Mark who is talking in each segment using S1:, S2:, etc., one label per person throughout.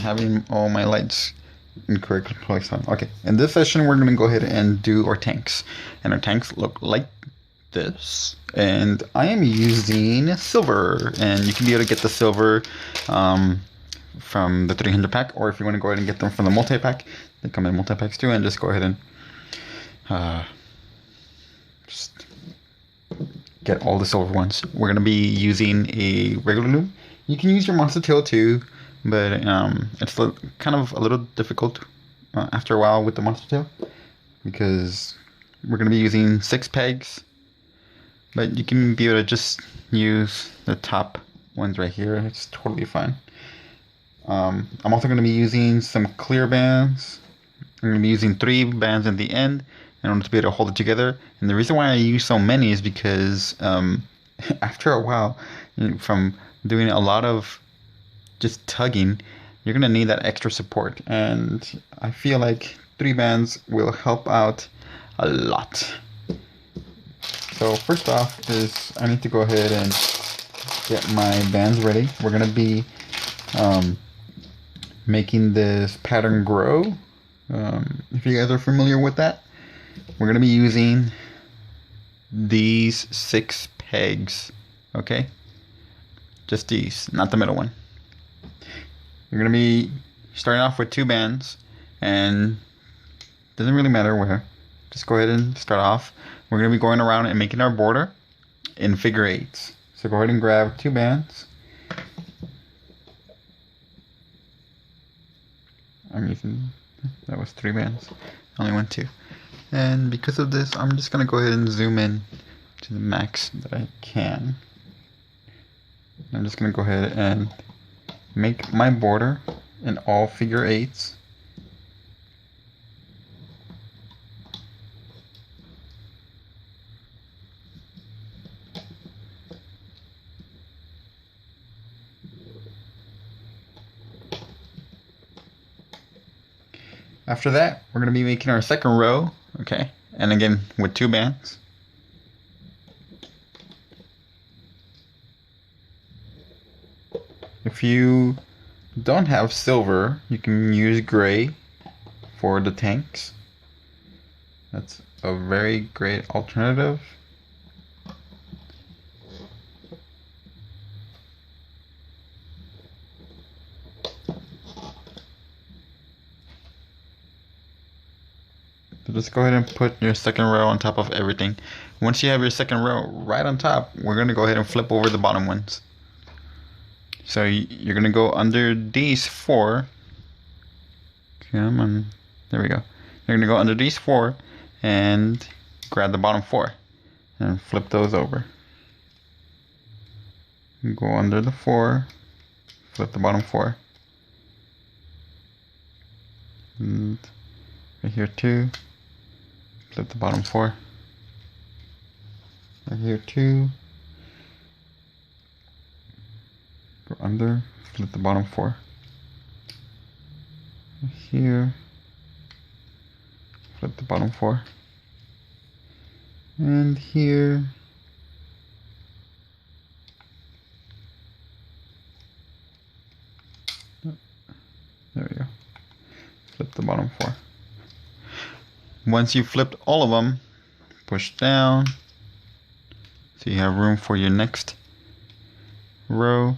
S1: having all my lights incorrectly placed on. Okay, in this session we're going to go ahead and do our tanks. And our tanks look like this. And I am using silver. And you can be able to get the silver from the 300 pack. Or if you want to go ahead and get them from the multi-pack, they come in multi-packs too. And just go ahead and just get all the silver ones. We're going to be using a regular loom. You can use your monster tail too, but it's kind of a little difficult after a while with the monster tail, because we're going to be using 6 pegs, but you can be able to just use the top ones right here. It's totally fine. I'm also going to be using some clear bands. I'm going to be using 3 bands in the end in order to be able to hold it together. And the reason why I use so many is because after a while, from doing a lot of just tugging, you're going to need that extra support. And I feel like 3 bands will help out a lot. So first off is I need to go ahead and get my bands ready. We're going to be making this pattern grow. If you guys are familiar with that, we're going to be using these 6 pegs, okay? Just these, not the middle one. You're going to be starting off with 2 bands, and it doesn't really matter where. Just go ahead and start off. We're going to be going around and making our border in figure 8s. So go ahead and grab 2 bands. I'm using, that was 3 bands. I only went 2. And because of this, I'm just going to go ahead and zoom in to the max that I can. I'm just going to go ahead and make my border in all figure 8s. After that, we're going to be making our second row, okay? And again, with 2 bands. If you don't have silver, you can use gray for the tanks. That's a very great alternative. So just go ahead and put your second row on top of everything. Once you have your second row right on top, we're going to go ahead and flip over the bottom ones. So you're going to go under these 4. Come on. There we go. You're going to go under these 4 and grab the bottom 4 and flip those over. Go under the 4, flip the bottom 4. And right here too. Flip the bottom 4. Right here too. Go under, flip the bottom 4. Right here. Flip the bottom 4. And here. There we go. Flip the bottom 4. Once you've flipped all of them, push down so you have room for your next row.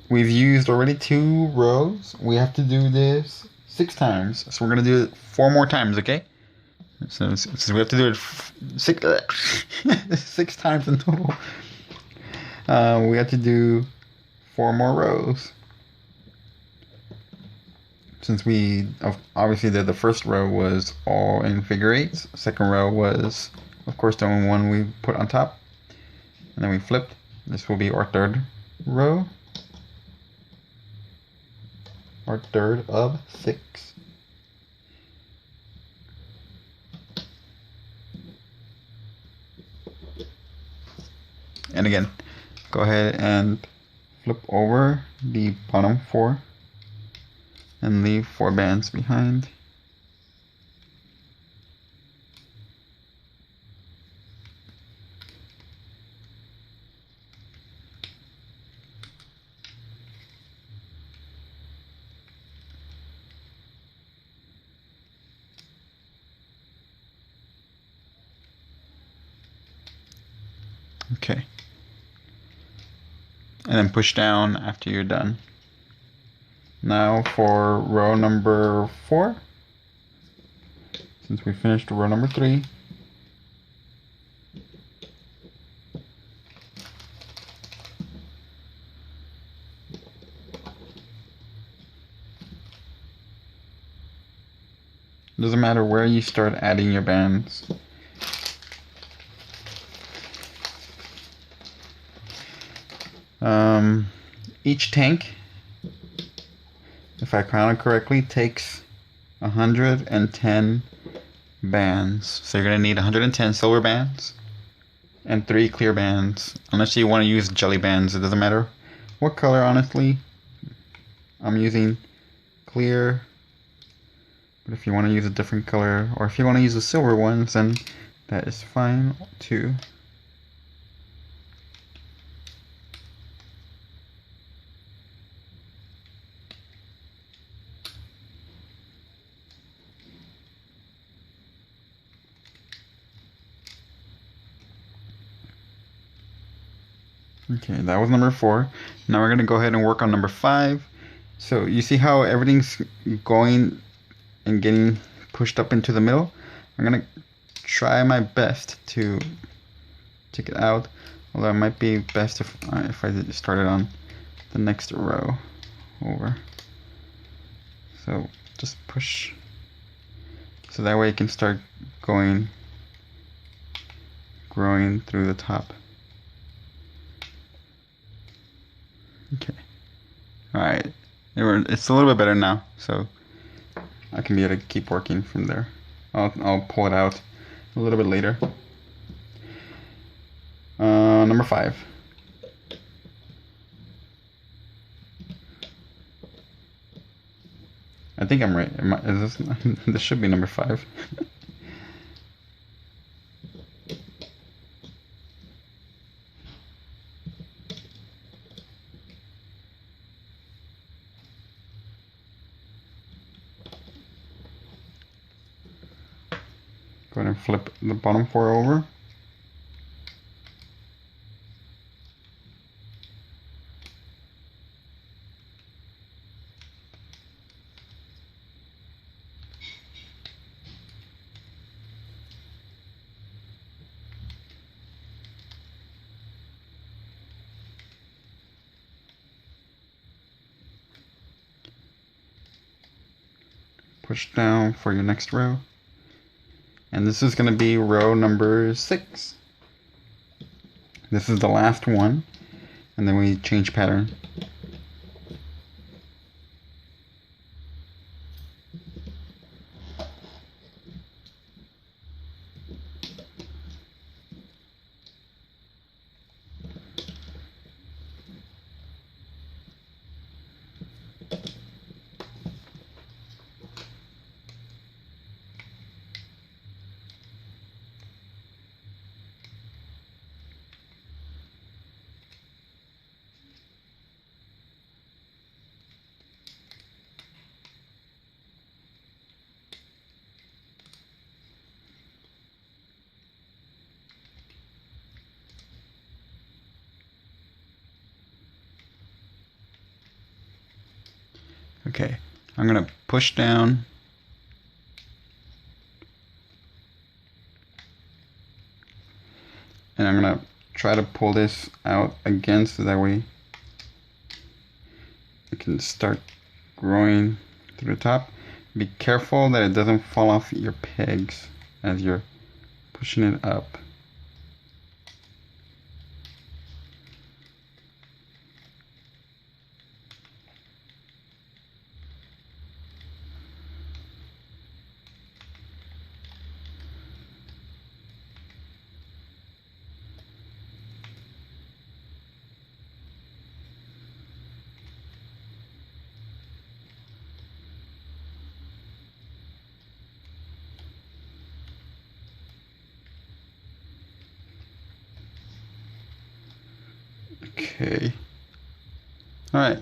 S1: We've used already 2 rows. We have to do this 6 times, so we're gonna do it 4 more times, okay? So we have to do it 6 times in total. We have to do 4 more rows. Since we obviously did the first row was all in figure 8s, second row was of course the only one we put on top, and then we flipped. This will be our 3rd row, our 3rd of 6. And again, go ahead and flip over the bottom 4 and leave 4 bands behind. Okay. And then push down after you're done. Now for row number 4. Since we finished row number 3. Doesn't matter where you start adding your bands. Each tank, if I count it correctly, takes 110 bands. So you're going to need 110 silver bands and 3 clear bands. Unless you want to use jelly bands, it doesn't matter what color, honestly. I'm using clear. But if you want to use a different color, or if you want to use the silver ones, then that is fine too. Okay, that was number 4. Now we're going to go ahead and work on number 5. So you see how everything's going and getting pushed up into the middle? I'm going to try my best to take it out. Although it might be best if I started on the next row over. So just push. So that way it can start growing through the top. Okay. Alright. It's a little bit better now, so I can be able to keep working from there. I'll pull it out a little bit later. Number 5. I think I'm right. This should be number 5. Go ahead and flip the bottom 4 over. Push down for your next row. And this is going to be row number 6. This is the last one. And then we change pattern. Okay, I'm going to push down. And I'm going to try to pull this out again so that way it can start growing through the top. Be careful that it doesn't fall off your pegs as you're pushing it up. Okay. Alright.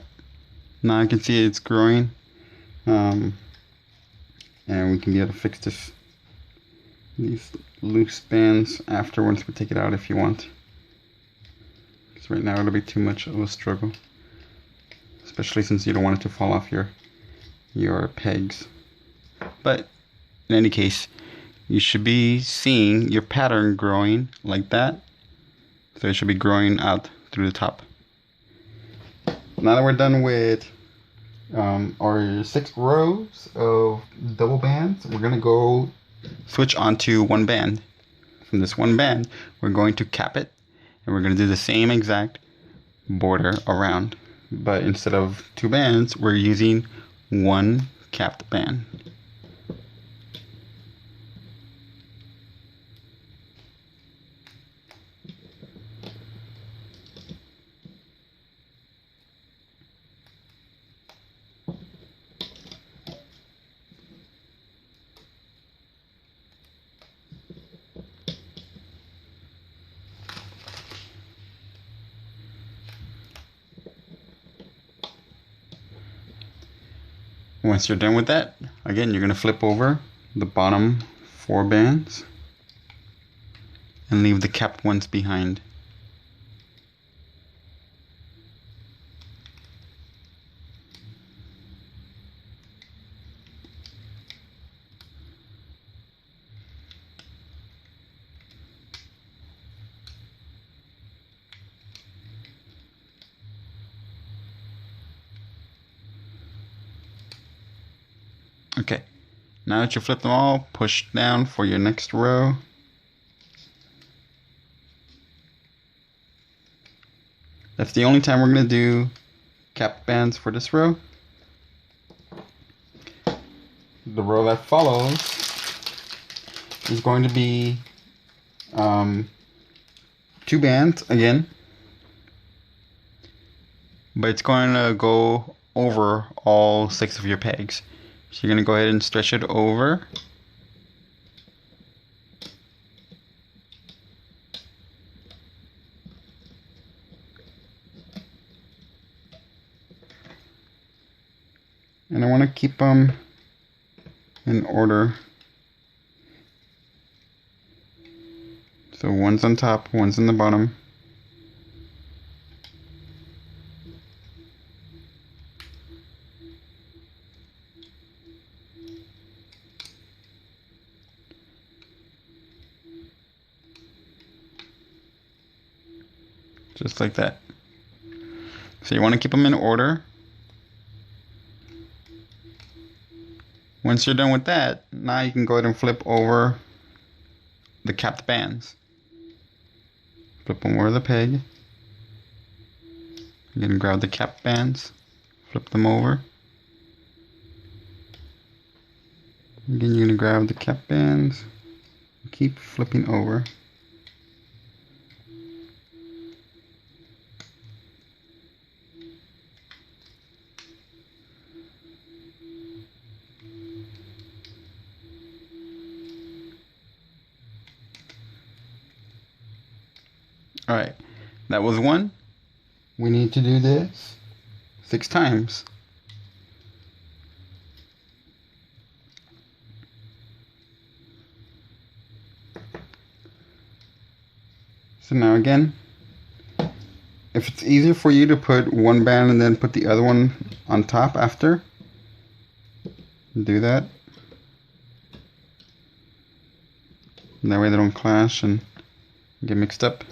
S1: Now I can see it's growing. And we can be able to fix these loose bands after once we take it out if you want. because right now it'll be too much of a struggle, especially since you don't want it to fall off your pegs. But in any case, you should be seeing your pattern growing like that. So it should be growing out through the top. Now that we're done with our 6 rows of double bands, we're going to go switch onto one band. From this one band, we're going to cap it, and we're going to do the same exact border around. But instead of 2 bands, we're using one capped band. Once you're done with that, again, you're going to flip over the bottom 4 bands and leave the capped ones behind. Okay, now that you flip them all, push down for your next row. That's the only time we're going to do cap bands for this row. The row that follows is going to be 2 bands again, but it's going to go over all 6 of your pegs. So you're going to go ahead and stretch it over. And I want to keep them in order. So one's on top, one's in the bottom. Just like that. So you want to keep them in order. Once you're done with that, now you can go ahead and flip over the capped bands. Flip them over the peg. Again, grab the capped bands, flip them over. Again, you're going to grab the capped bands, keep flipping over. Alright, that was one. We need to do this 6 times. So now again, if it's easier for you to put one band and then put the other one on top after, do that. And that way they don't clash and get mixed up.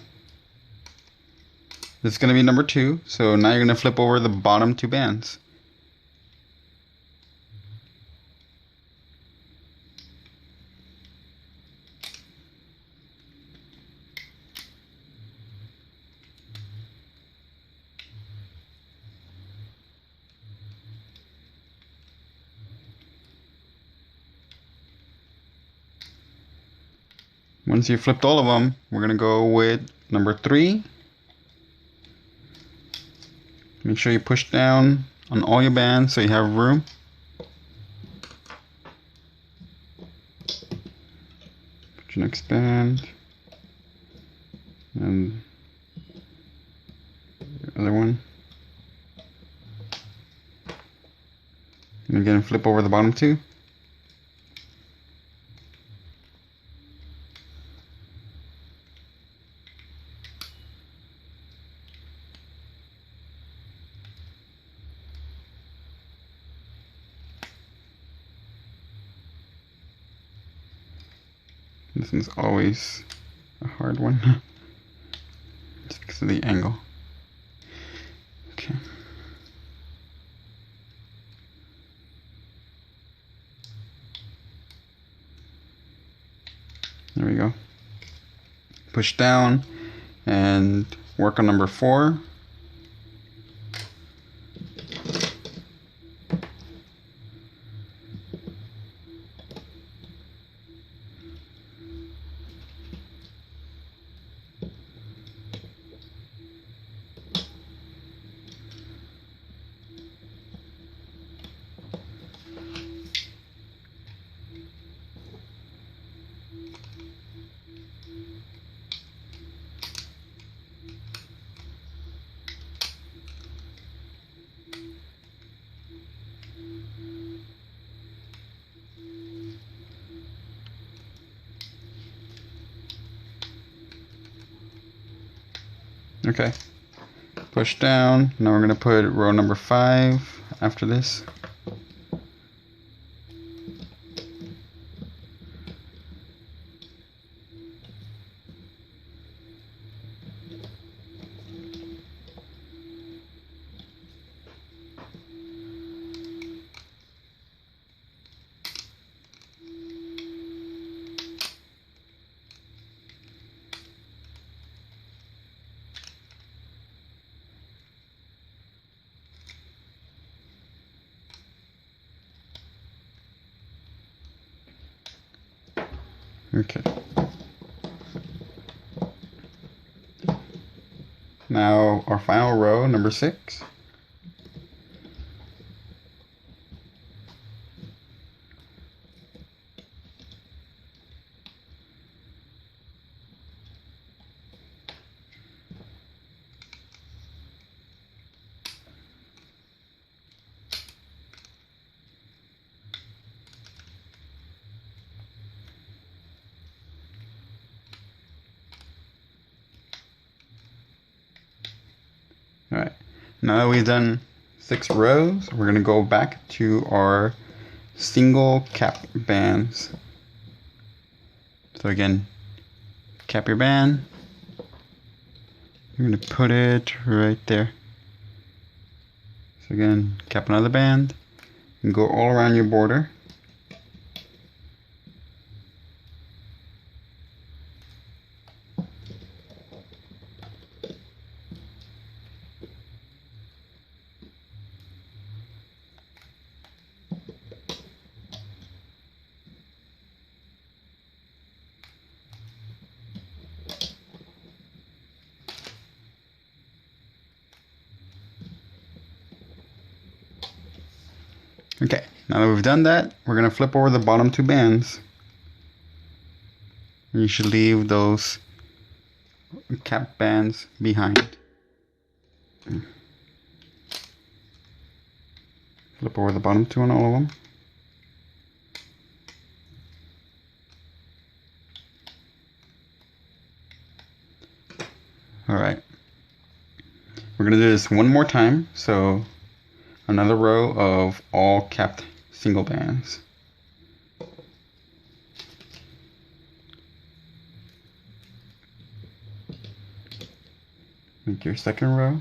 S1: This is going to be number 2, so now you're going to flip over the bottom 2 bands. Once you've flipped all of them, we're going to go with number 3. Make sure you push down on all your bands so you have room. Put your next band. And the other one. And again, flip over the bottom 2. This one's always a hard one. Just because of the angle. Okay. There we go. Push down and work on number 4. Okay, push down. Now we're going to put row number 5 after this. Okay. Now our final row, number 6. Alright, now that we've done 6 rows, we're going to go back to our single cap bands. So again, cap your band. You're going to put it right there. So again, cap another band and go all around your border. Okay, now that we've done that, we're going to flip over the bottom 2 bands. And you should leave those cap bands behind. Flip over the bottom 2 on all of them. Alright. We're going to do this one more time, so another row of all capped single bands. Make your second row.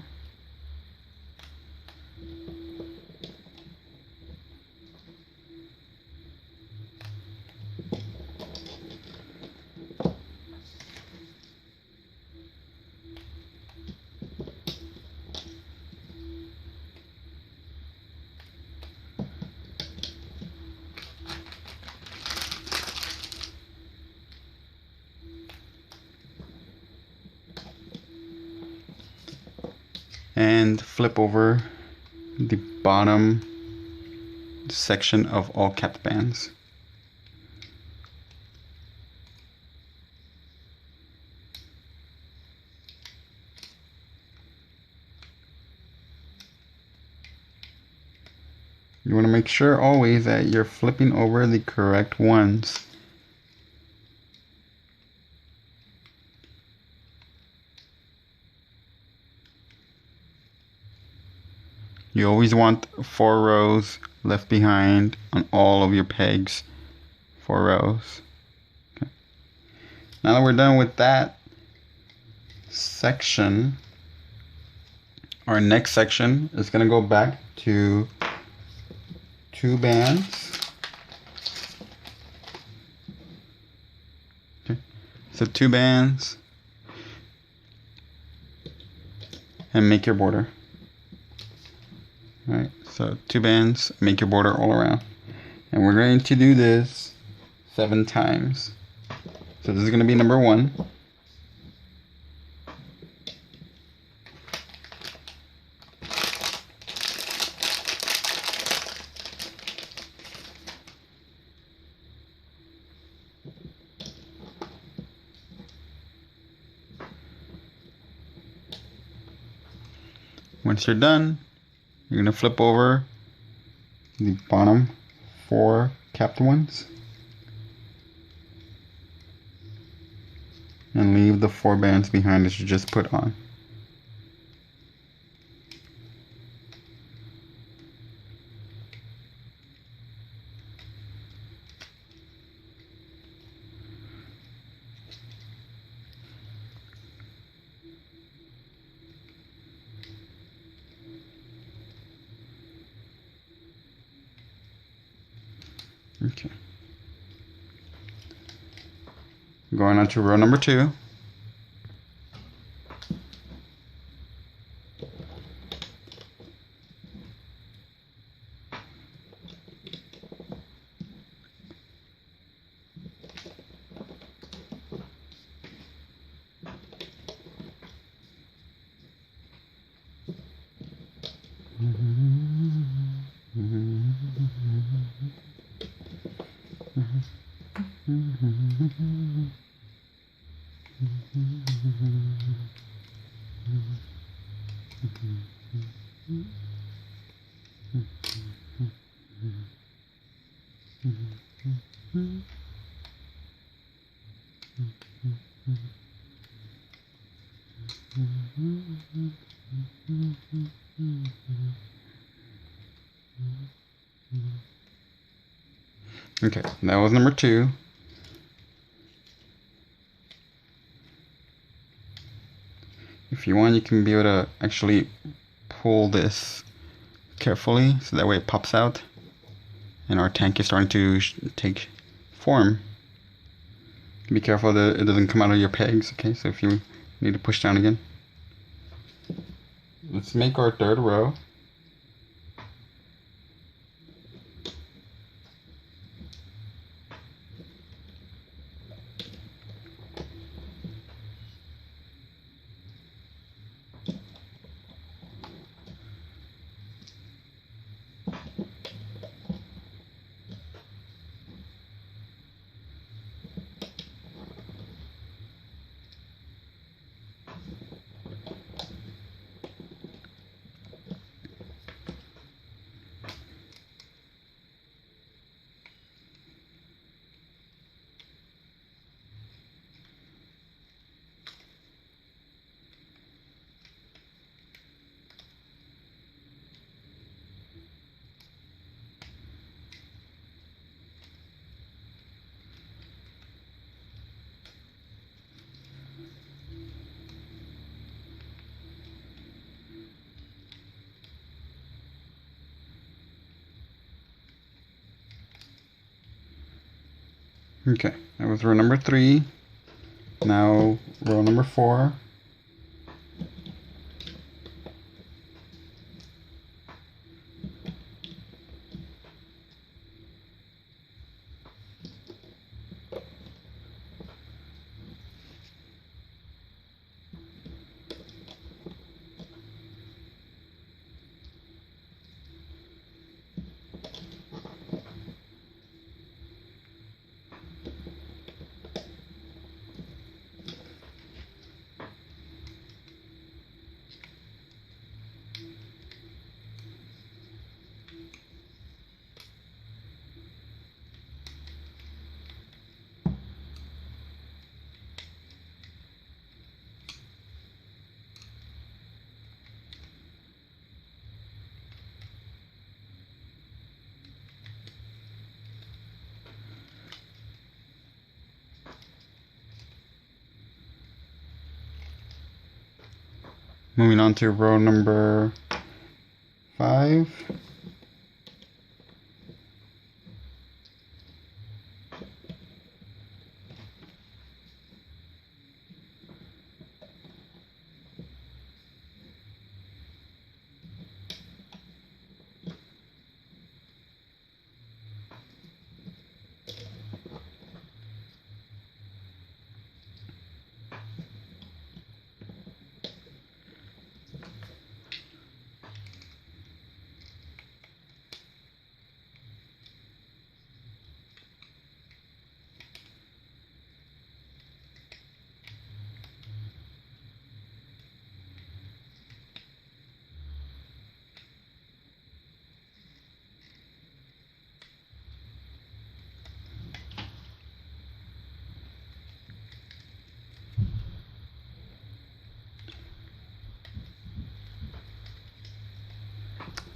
S1: And flip over the bottom section of all capped bands. You want to make sure always that you're flipping over the correct ones. You always want 4 rows left behind on all of your pegs. 4 rows. Okay. Now that we're done with that section, our next section is going to go back to 2 bands. Okay. So 2 bands and make your border. Alright, so 2 bands, make your border all around. And we're going to do this 7 times. So this is going to be number 1. Once you're done, you're going to flip over the bottom 4 capped ones and leave the 4 bands behind that you just put on. Okay. Going on to row number 2. Okay, that was number 2. If you want, you can be able to actually pull this carefully so that way it pops out and our tank is starting to take form. Be careful that it doesn't come out of your pegs, okay? So if you need to push down again. Let's make our 3rd row. Okay, that was row number 3. Now row number 4. Moving on to row number 5.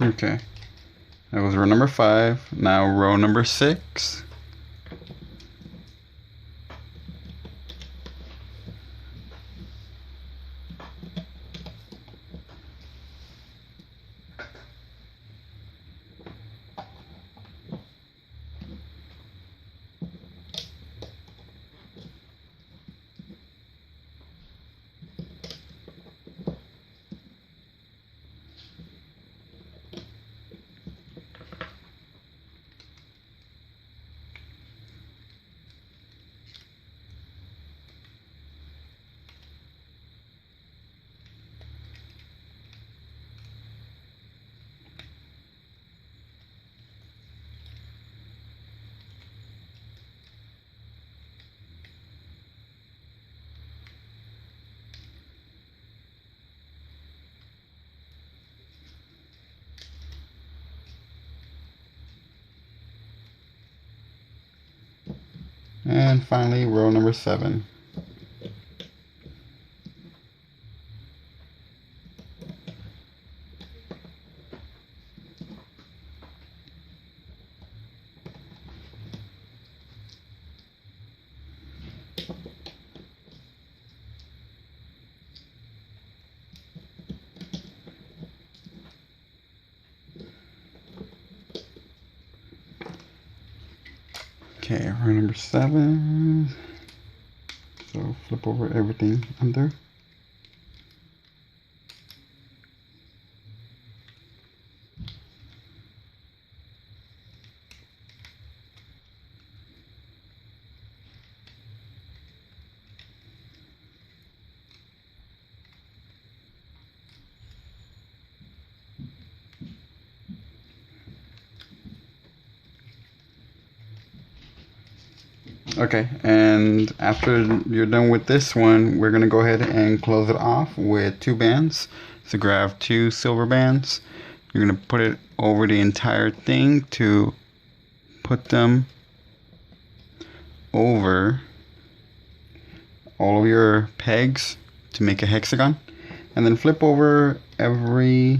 S1: Okay, that was row number 5. Now row number 6. And finally, row number 7. Okay, row number 7. So flip over everything under. Okay, and after you're done with this one, we're gonna go ahead and close it off with 2 bands. So grab 2 silver bands. You're gonna put it over the entire thing to put them over all of your pegs to make a hexagon, and then flip over every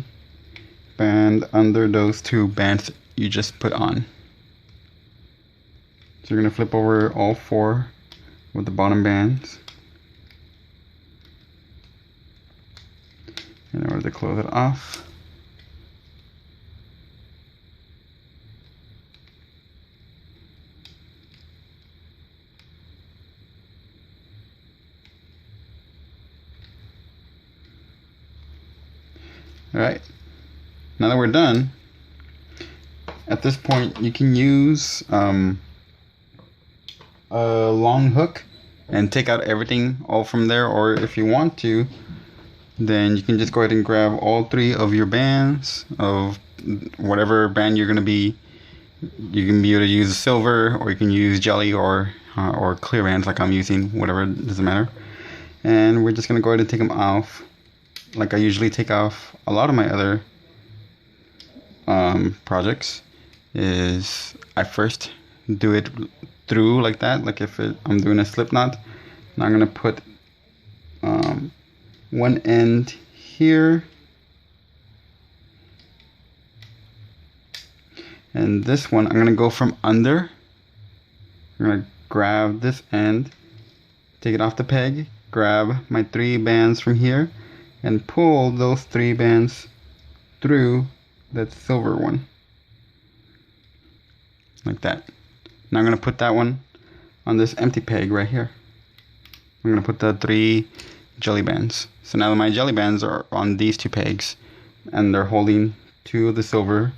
S1: band under those 2 bands you just put on. So you're going to flip over all 4 with the bottom bands in order to close it off. Alright, now that we're done, at this point you can use a long hook and take out everything all from there, or if you want to, then you can just go ahead and grab all 3 of your bands of whatever band you're going to be. You can be able to use silver, or you can use jelly, or clear bands like I'm using, whatever, doesn't matter. And we're just going to go ahead and take them off like I usually take off a lot of my other projects. Is I first do it through like that, like if I'm doing a slip knot. Now I'm gonna put one end here, and this one I'm gonna go from under. I'm gonna grab this end, take it off the peg, grab my 3 bands from here, and pull those 3 bands through that silver one. Like that. Now I'm going to put that one on this empty peg right here. I'm going to put the 3 jelly bands. So now my jelly bands are on these 2 pegs, and they're holding 2 of the silver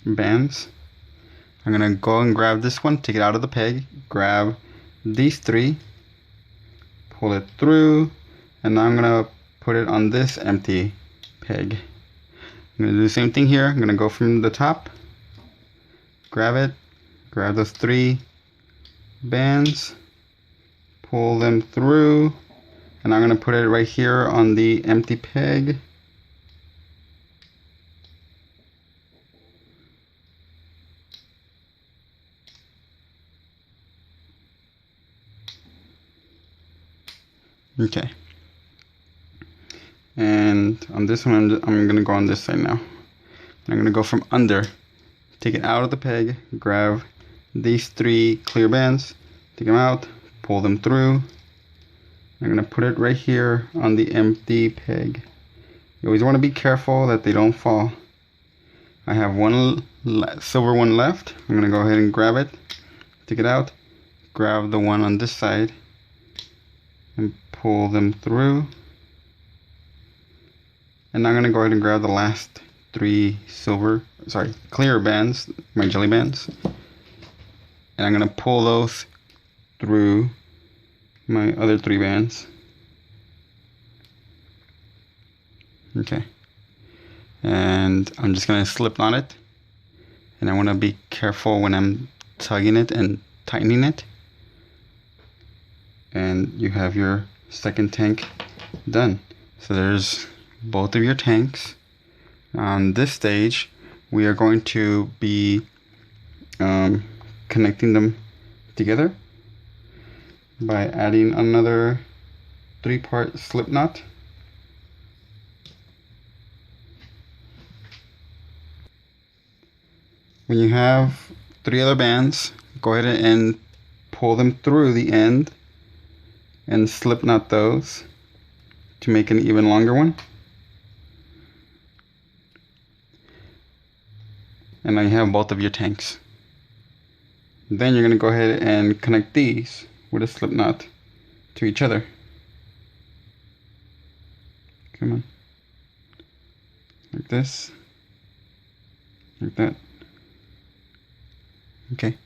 S1: bands. I'm going to go and grab this one, take it out of the peg, grab these 3, pull it through, and now I'm going to put it on this empty peg. I'm going to do the same thing here. I'm going to go from the top, grab it, grab those 3 bands, pull them through, and I'm going to put it right here on the empty peg. Okay. And on this one, I'm going to go on this side now. I'm going to go from under, take it out of the peg, grab these 3 clear bands, take them out, pull them through. I'm going to put it right here on the empty peg. You always want to be careful that they don't fall. I have one silver one left. I'm going to go ahead and grab it, take it out, grab the one on this side, and pull them through. And I'm going to go ahead and grab the last 3 clear bands, my jelly bands, and I'm going to pull those through my other 3 bands. Okay. And I'm just going to slip on it, and I want to be careful when I'm tugging it and tightening it. And you have your second tank done. So there's both of your tanks. On this stage, we are going to be connecting them together by adding another 3-part slip knot. When you have 3 other bands, go ahead and pull them through the end and slip knot those to make an even longer one. And now you have both of your tanks. Then you're going to go ahead and connect these with a slip knot to each other. Come on. Like this. Like that. Okay.